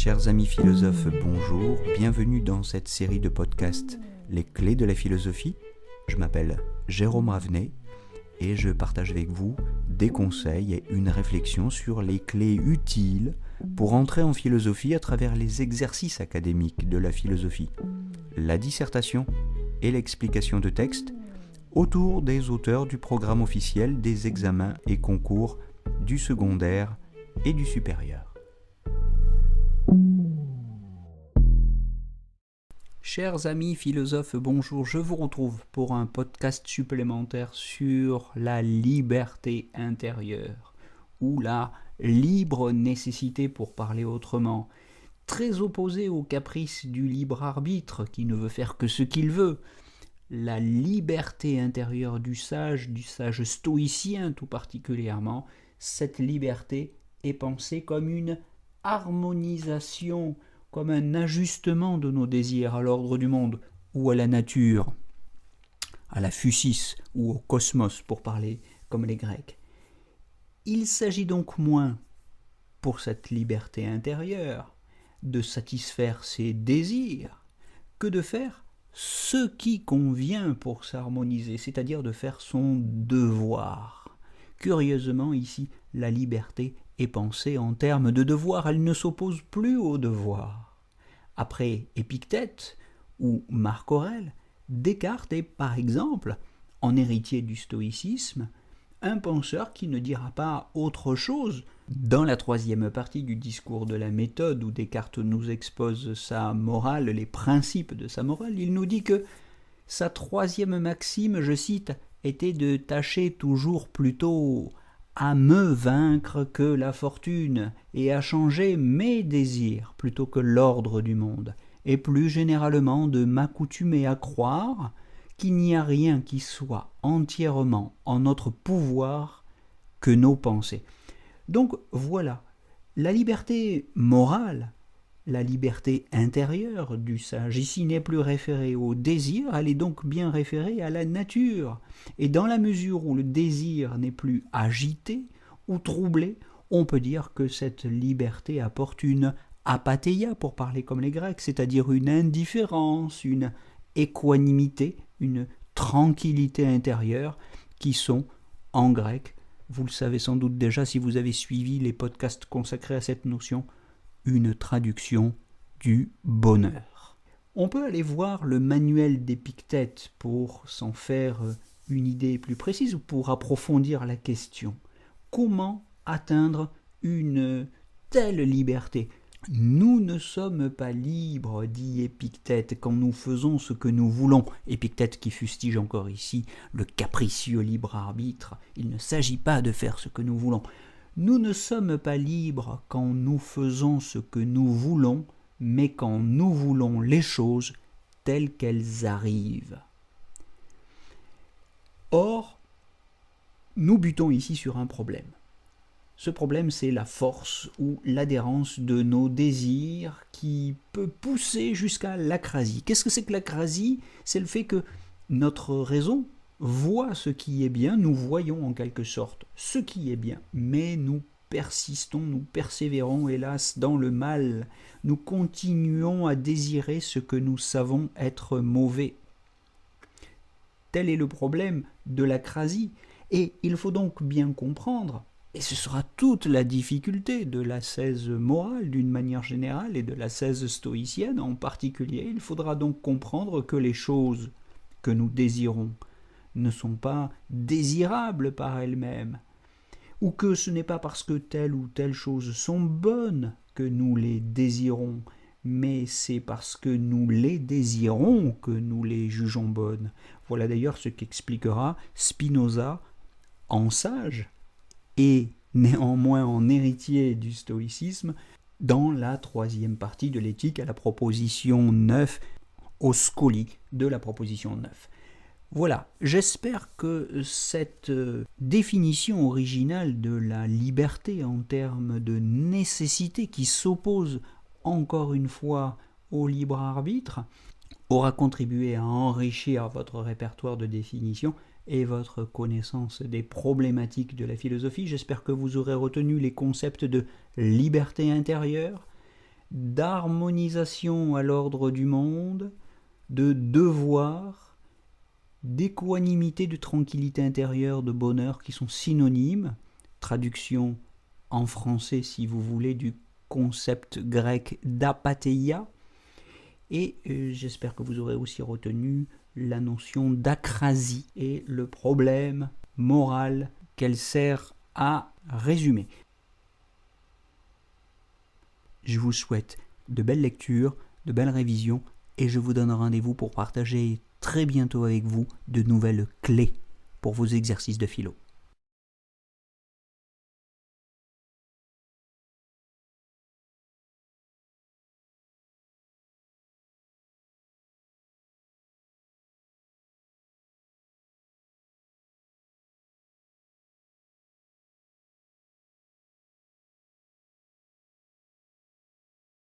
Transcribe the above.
Chers amis philosophes, bonjour, bienvenue dans cette série de podcasts Les clés de la philosophie. Je m'appelle Jérôme Ravenet et je partage avec vous des conseils et une réflexion sur les clés utiles pour entrer en philosophie à travers les exercices académiques de la philosophie, la dissertation et l'explication de textes autour des auteurs du programme officiel des examens et concours du secondaire et du supérieur. Chers amis philosophes, bonjour, je vous retrouve pour un podcast supplémentaire sur la liberté intérieure, ou la libre nécessité pour parler autrement, très opposé au caprice du libre arbitre qui ne veut faire que ce qu'il veut. La liberté intérieure du sage stoïcien tout particulièrement, cette liberté est pensée comme une harmonisation, comme un ajustement de nos désirs à l'ordre du monde ou à la nature, à la physis ou au cosmos pour parler comme les Grecs. Il s'agit donc moins, pour cette liberté intérieure, de satisfaire ses désirs que de faire ce qui convient pour s'harmoniser, c'est-à-dire de faire son devoir. Curieusement, ici, la liberté est pensée en termes de devoir, elle ne s'oppose plus au devoir. Après Épictète ou Marc Aurèle, Descartes est par exemple, en héritier du stoïcisme, un penseur qui ne dira pas autre chose. Dans la troisième partie du discours de la méthode où Descartes nous expose sa morale, les principes de sa morale, il nous dit que sa troisième maxime, je cite, était de tâcher toujours plutôt à me vaincre que la fortune et à changer mes désirs plutôt que l'ordre du monde, et plus généralement de m'accoutumer à croire qu'il n'y a rien qui soit entièrement en notre pouvoir que nos pensées. Donc voilà, la liberté morale, la liberté intérieure du sage, ici n'est plus référée au désir, elle est donc bien référée à la nature. Et dans la mesure où le désir n'est plus agité ou troublé, on peut dire que cette liberté apporte une apatheia, pour parler comme les Grecs, c'est-à-dire une indifférence, une équanimité, une tranquillité intérieure, qui sont, en grec, vous le savez sans doute déjà si vous avez suivi les podcasts consacrés à cette notion, une traduction du bonheur. On peut aller voir le manuel d'Épictète pour s'en faire une idée plus précise ou pour approfondir la question. Comment atteindre une telle liberté ? Nous ne sommes pas libres, dit Épictète, quand nous faisons ce que nous voulons. Épictète qui fustige encore ici le capricieux libre arbitre. Il ne s'agit pas de faire ce que nous voulons. Nous ne sommes pas libres quand nous faisons ce que nous voulons, mais quand nous voulons les choses telles qu'elles arrivent. Or, nous butons ici sur un problème. Ce problème, c'est la force ou l'adhérence de nos désirs qui peut pousser jusqu'à l'acrasie. Qu'est-ce que c'est que l'acrasie ? C'est le fait que notre raison voit ce qui est bien, nous voyons en quelque sorte ce qui est bien, mais nous persistons, nous persévérons hélas dans le mal, nous continuons à désirer ce que nous savons être mauvais. Tel est le problème de l'acrasie, et il faut donc bien comprendre, et ce sera toute la difficulté de l'ascèse morale d'une manière générale et de l'ascèse stoïcienne en particulier, il faudra donc comprendre que les choses que nous désirons ne sont pas désirables par elles-mêmes, ou que ce n'est pas parce que telle ou telle chose sont bonnes que nous les désirons, mais c'est parce que nous les désirons que nous les jugeons bonnes. Voilà d'ailleurs ce qu'expliquera Spinoza en sage et néanmoins en héritier du stoïcisme dans la troisième partie de l'éthique à la proposition 9, au scoli de la proposition 9. Voilà, j'espère que cette définition originale de la liberté en termes de nécessité qui s'oppose encore une fois au libre arbitre aura contribué à enrichir votre répertoire de définitions et votre connaissance des problématiques de la philosophie. J'espère que vous aurez retenu les concepts de liberté intérieure, d'harmonisation à l'ordre du monde, de devoir, d'équanimité, de tranquillité intérieure, de bonheur qui sont synonymes. Traduction en français, si vous voulez, du concept grec d'apatheia. Et j'espère que vous aurez aussi retenu la notion d'acrasie et le problème moral qu'elle sert à résumer. Je vous souhaite de belles lectures, de belles révisions, et je vous donne rendez-vous pour partager très bientôt avec vous de nouvelles clés pour vos exercices de philo.